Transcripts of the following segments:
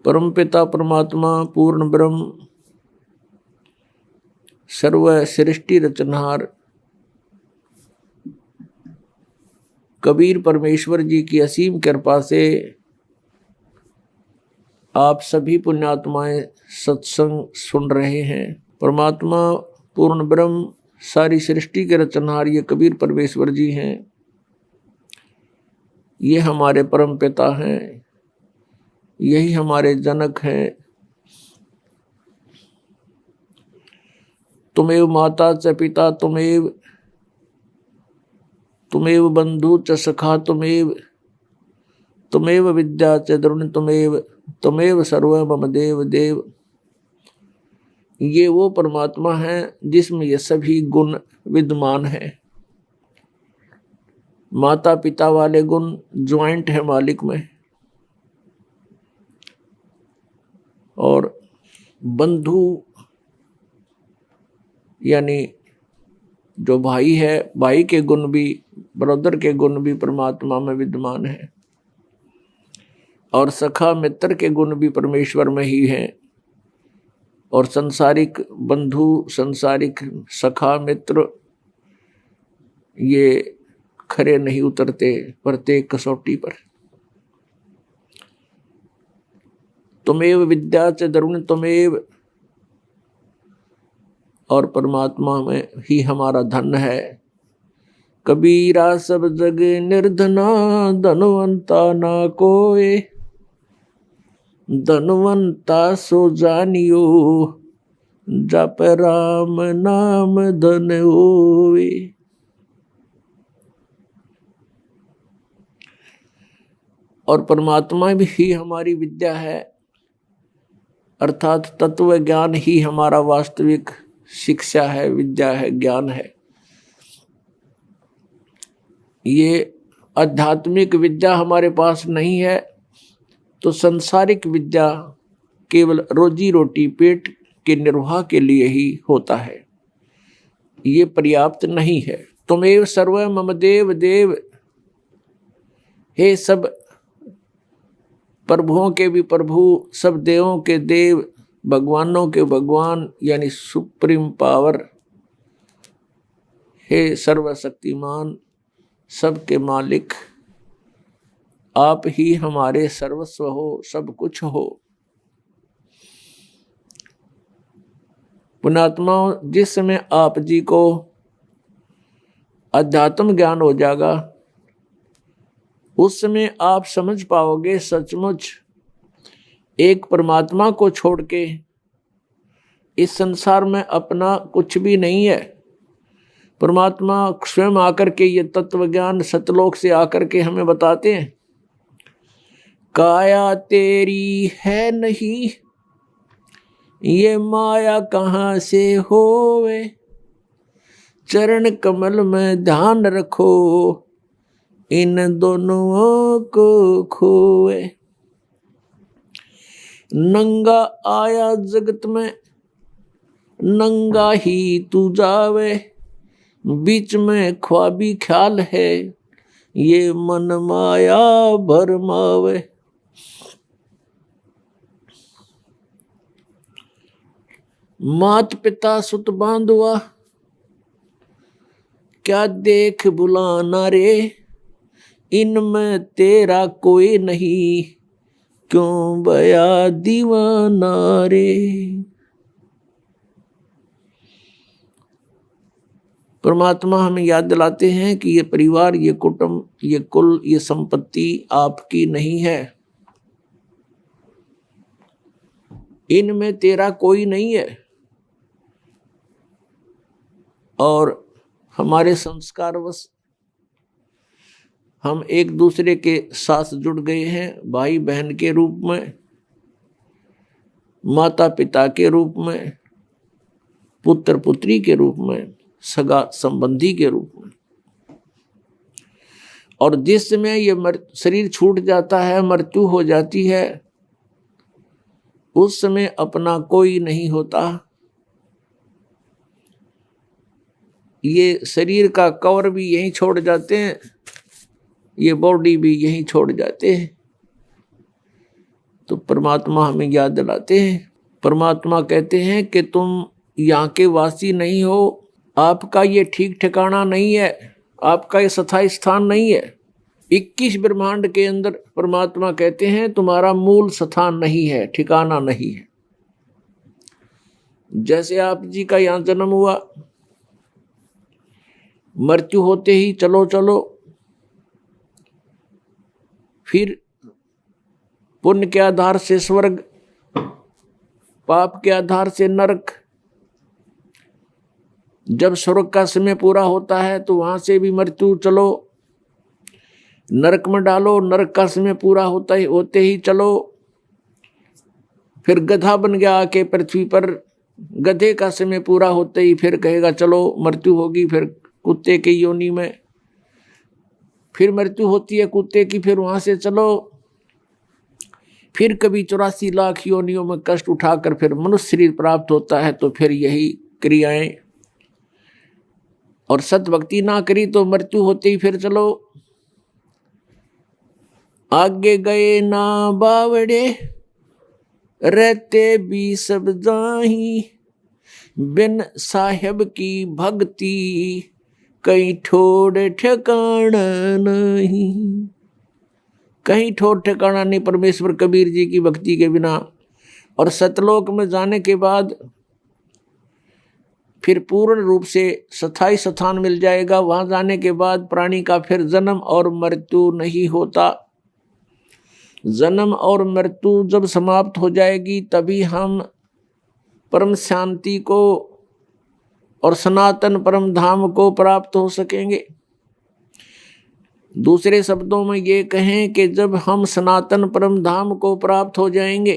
परमपिता परमात्मा पूर्ण ब्रह्म सर्व सृष्टि रचनहार कबीर परमेश्वर जी की असीम कृपा से आप सभी पुण्यात्माएं सत्संग सुन रहे हैं। परमात्मा पूर्ण ब्रह्म सारी सृष्टि के रचनहार ये कबीर परमेश्वर जी हैं। ये हमारे परम पिता हैं, यही हमारे जनक हैं। तुमेव माता च पिता तुमेव बंधु च सखा तुमेव विद्या च द्रोण तुमेव सर्व मम देव देव। ये वो परमात्मा है जिसमें ये सभी गुण विद्यमान हैं। माता पिता वाले गुण ज्वाइंट है मालिक में, और बंधु यानी जो भाई है, भाई के गुण भी, ब्रदर के गुण भी परमात्मा में विद्यमान है, और सखा मित्र के गुण भी परमेश्वर में ही हैं। और संसारिक बंधु, संसारिक सखा मित्र ये खरे नहीं उतरते प्रत्येक कसौटी पर। तुमेव विद्या च द्रोण तुमेव, और परमात्मा में ही हमारा धन है। कबीरा सब जग निर्धना धनवंता ना कोय, धनवंता सो जानियो जप राम नाम धन होवे। और परमात्मा भी ही हमारी विद्या है, अर्थात तत्व ज्ञान ही हमारा वास्तविक शिक्षा है, विद्या है, ज्ञान है। ये आध्यात्मिक विद्या हमारे पास नहीं है तो संसारिक विद्या केवल रोजी रोटी पेट के निर्वाह के लिए ही होता है, ये पर्याप्त नहीं है। तुमेव सर्व मम देव देव, हे सब प्रभुओं के भी प्रभु, सब देवों के देव, भगवानों के भगवान यानी सुप्रीम पावर, हे सर्वशक्तिमान, सबके मालिक, आप ही हमारे सर्वस्व हो, सब कुछ हो। पुण्यात्माओं, जिस समय आप जी को अध्यात्म ज्ञान हो जाएगा उस समय आप समझ पाओगे सचमुच एक परमात्मा को छोड़ के इस संसार में अपना कुछ भी नहीं है। परमात्मा स्वयं आकर के ये तत्व ज्ञान सतलोक से आकर के हमें बताते हैं, काया तेरी है नहीं ये माया कहाँ से होवे, चरण कमल में ध्यान रखो इन दोनों को खोए। नंगा आया जगत में नंगा ही तू जावे, बीच में ख्वाबी ख्याल है ये मन माया भरमावे। मात पिता सुत बांधुआ क्या देख बुलाना रे, इनमें तेरा कोई नहीं क्यों बया दीवाना रे। परमात्मा हमें याद दिलाते हैं कि ये परिवार, ये कुटुंब, ये कुल, ये संपत्ति आपकी नहीं है, इनमें तेरा कोई नहीं है। और हमारे संस्कारवश हम एक दूसरे के साथ जुड़ गए हैं, भाई बहन के रूप में, माता पिता के रूप में, पुत्र पुत्री के रूप में, सगा संबंधी के रूप में। और जिस समय ये शरीर छूट जाता है, मृत्यु हो जाती है, उस समय अपना कोई नहीं होता। ये शरीर का कवर भी यहीं छोड़ जाते हैं, ये बॉडी भी यहीं छोड़ जाते हैं। तो परमात्मा हमें याद दिलाते हैं। परमात्मा कहते हैं कि तुम यहाँ के वासी नहीं हो, आपका ये ठीक ठिकाना नहीं है, आपका ये स्थायी स्थान नहीं है। 21 ब्रह्मांड के अंदर परमात्मा कहते हैं तुम्हारा मूल स्थान नहीं है, ठिकाना नहीं है। जैसे आप जी का यहाँ जन्म हुआ, मृत्यु होते ही चलो चलो, फिर पुण्य के आधार से स्वर्ग, पाप के आधार से नरक। जब स्वर्ग का समय पूरा होता है तो वहां से भी मृत्यु, चलो नरक में डालो, नरक का समय पूरा होते ही चलो, फिर गधा बन गया आके पृथ्वी पर, गधे का समय पूरा होते ही फिर कहेगा चलो मृत्यु होगी, फिर कुत्ते की योनि में, फिर मृत्यु होती है कुत्ते की, फिर वहां से चलो, फिर कभी 84 लाख योनियों में कष्ट उठाकर फिर मनुष्य शरीर प्राप्त होता है। तो फिर यही क्रियाएं, और सत भक्ति ना करी तो मृत्यु होते ही फिर चलो। आगे गए ना बावड़े, रहते भी सब जाही, बिन साहेब की भक्ति कहीं ठोड़ ठिकाना नहीं। कहीं ठोर ठिकाना नहीं परमेश्वर कबीर जी की भक्ति के बिना। और सतलोक में जाने के बाद फिर पूर्ण रूप से स्थायी स्थान मिल जाएगा। वहां जाने के बाद प्राणी का फिर जन्म और मृत्यु नहीं होता। जन्म और मृत्यु जब समाप्त हो जाएगी तभी हम परम शांति को और सनातन परम धाम को प्राप्त हो सकेंगे। दूसरे शब्दों में ये कहें कि जब हम सनातन परम धाम को प्राप्त हो जाएंगे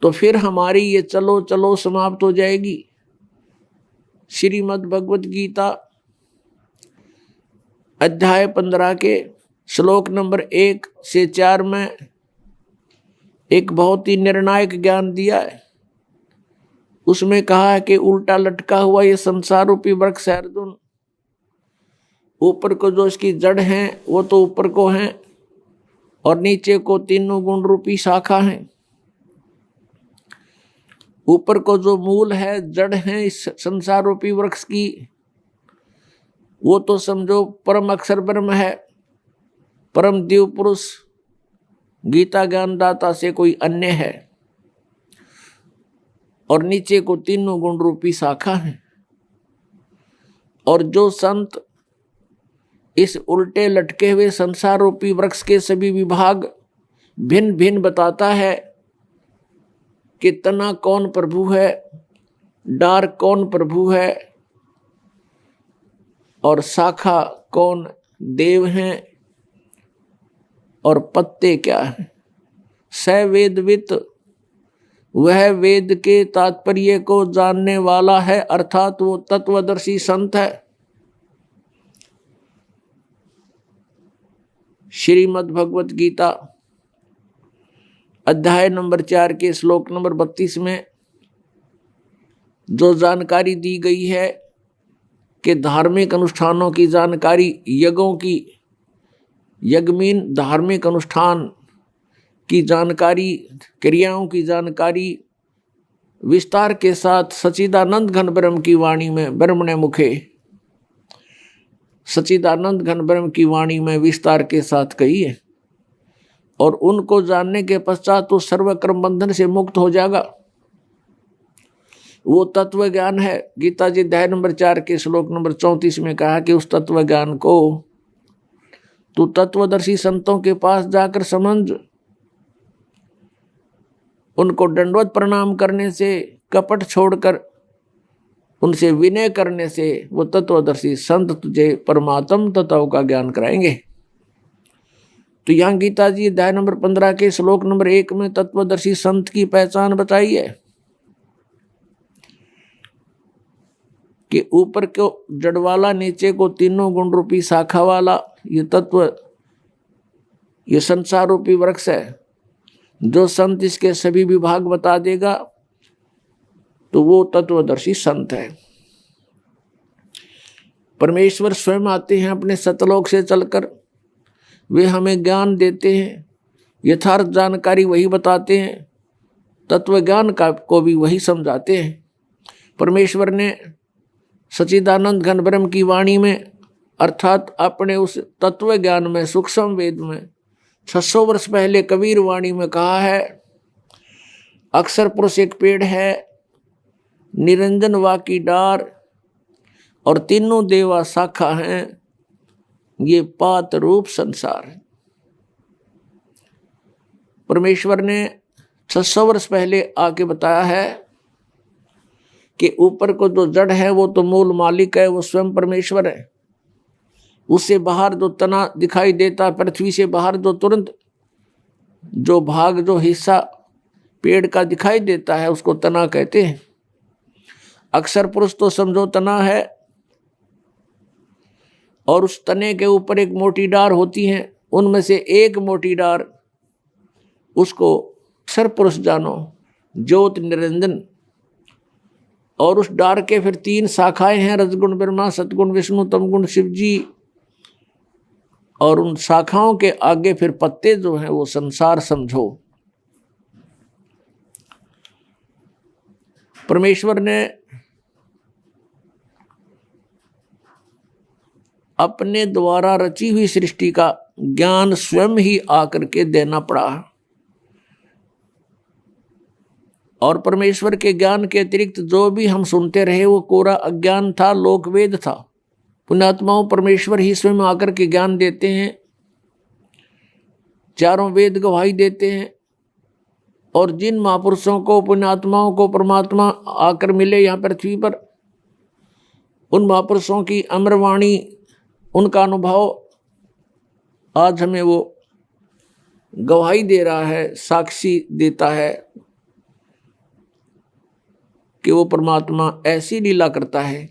तो फिर हमारी ये चलो चलो समाप्त हो जाएगी। श्रीमद् भगवत गीता अध्याय 15 के श्लोक नंबर 1 से 4 में एक बहुत ही निर्णायक ज्ञान दिया है। उसमें कहा है कि उल्टा लटका हुआ ये संसार रूपी वृक्ष है अर्जुन, ऊपर को जो इसकी जड़ है वो तो ऊपर को है और नीचे को तीनों गुण रूपी शाखा है। ऊपर को जो मूल है, जड़ है इस संसार रूपी वृक्ष की, वो तो समझो परम अक्षर ब्रह्म है, परम दिव्य पुरुष गीता ज्ञानदाता से कोई अन्य है। और नीचे को तीनों गुण रूपी शाखा है। और जो संत इस उल्टे लटके हुए संसार रूपी वृक्ष के सभी विभाग भिन्न भिन्न बताता है कि तना कौन प्रभु है, डार कौन प्रभु है और शाखा कौन देव हैं और पत्ते क्या है। स वेदवित, वह वेद के तात्पर्य को जानने वाला है, अर्थात वो तत्वदर्शी संत है। श्रीमद् भगवत गीता अध्याय नंबर 4 के श्लोक नंबर 32 में जो जानकारी दी गई है कि धार्मिक अनुष्ठानों की जानकारी, यज्ञों की, यज्ञमीन धार्मिक अनुष्ठान की जानकारी, क्रियाओं की जानकारी विस्तार के साथ सच्चिदानंद घन ब्रह्म की वाणी में, ब्रह्म ने मुखे सच्चिदानंद घन ब्रह्म की वाणी में विस्तार के साथ कही है। और उनको जानने के पश्चात तो सर्वकर्म बंधन से मुक्त हो जाएगा। वो तत्व ज्ञान है। गीता जी अध्याय नंबर 4 के श्लोक नंबर 34 में कहा कि उस तत्व ज्ञान को तू तत्वदर्शी संतों के पास जाकर समझ। उनको दंडवत प्रणाम करने से, कपट छोड़कर उनसे विनय करने से वो तत्वदर्शी संत तुझे परमात्म तत्व का ज्ञान कराएंगे। तो यहाँ गीता जी अध्याय नंबर 15 के श्लोक नंबर 1 में तत्वदर्शी संत की पहचान बताई है कि ऊपर को जड़ वाला, नीचे को तीनों गुण रूपी शाखा वाला ये तत्व, ये संसार रूपी वृक्ष है। जो संत इसके सभी विभाग बता देगा तो वो तत्वदर्शी संत है। परमेश्वर स्वयं आते हैं अपने सतलोक से चलकर, वे हमें ज्ञान देते हैं, यथार्थ जानकारी वही बताते हैं, तत्व ज्ञान का को भी वही समझाते हैं। परमेश्वर ने सच्चिदानंद घन ब्रह्म की वाणी में अर्थात अपने उस तत्व ज्ञान में सूक्ष्म वेद में 600 वर्ष पहले कबीर वाणी में कहा है, अक्षर पुरुष एक पेड़ है, निरंजन वा की डार और तीनों देवा शाखा हैं, ये पात रूप संसार है। परमेश्वर ने 600 वर्ष पहले आके बताया है कि ऊपर को जो जड़ है वो तो मूल मालिक है, वो स्वयं परमेश्वर है। उससे बाहर जो तना दिखाई देता, पृथ्वी से बाहर जो तुरंत जो भाग जो हिस्सा पेड़ का दिखाई देता है उसको तना कहते हैं। अक्षर पुरुष तो समझो तना है, और उस तने के ऊपर एक मोटी डार होती है, उनमें से एक मोटी डार उसको अक्षर पुरुष जानो, ज्योत निरंजन। और उस डार के फिर 3 शाखाएं हैं, रजगुण ब्रह्मा, सतगुण विष्णु, तमगुण शिव जी। और उन शाखाओं के आगे फिर पत्ते जो हैं वो संसार समझो। परमेश्वर ने अपने द्वारा रची हुई सृष्टि का ज्ञान स्वयं ही आकर के देना पड़ा, और परमेश्वर के ज्ञान के अतिरिक्त जो भी हम सुनते रहे वो कोरा अज्ञान था, लोकवेद था। पुण्यात्माओं, परमेश्वर ही स्वयं आकर के ज्ञान देते हैं, चारों वेद गवाही देते हैं। और जिन महापुरुषों को, पुण्यात्माओं को परमात्मा आकर मिले यहाँ पृथ्वी पर, उन महापुरुषों की अमरवाणी, उनका अनुभव आज हमें वो गवाही दे रहा है, साक्षी देता है कि वो परमात्मा ऐसी लीला करता है